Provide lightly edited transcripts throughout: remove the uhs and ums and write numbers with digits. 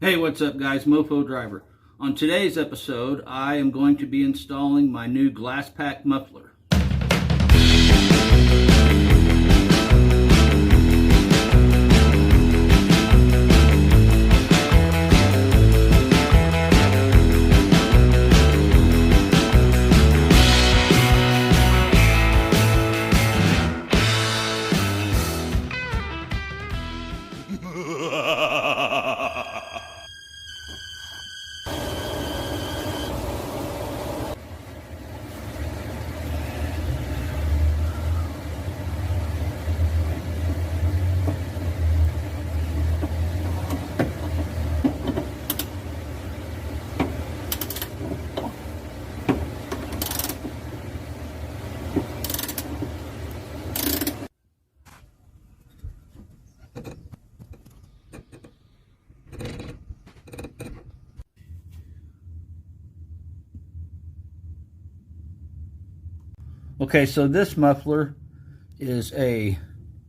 Hey, what's up guys? Mofo Driver. On today's episode, I am going to be installing my new glass pack muffler. Okay, so this muffler is a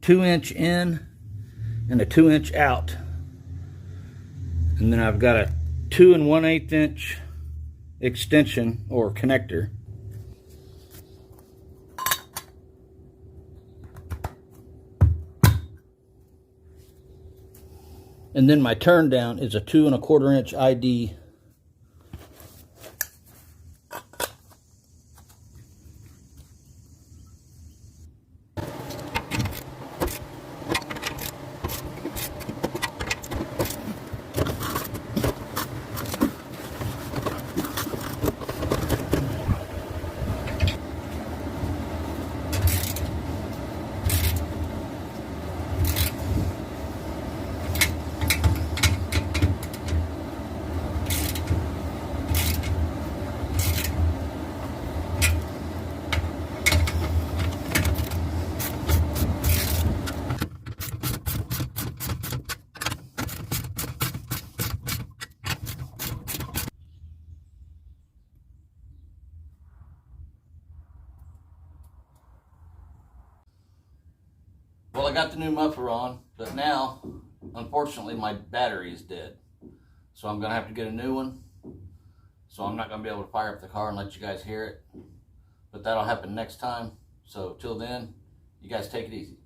2-inch in and a 2-inch out. And then I've got a 2 1/8 inch extension or connector. And then my turn down is a 2 1/4 inch ID. Well, I got the new muffler on, but now, unfortunately, my battery is dead. So I'm going to have to get a new one. So I'm not going to be able to fire up the car and let you guys hear it. But that'll happen next time. So till then, you guys take it easy.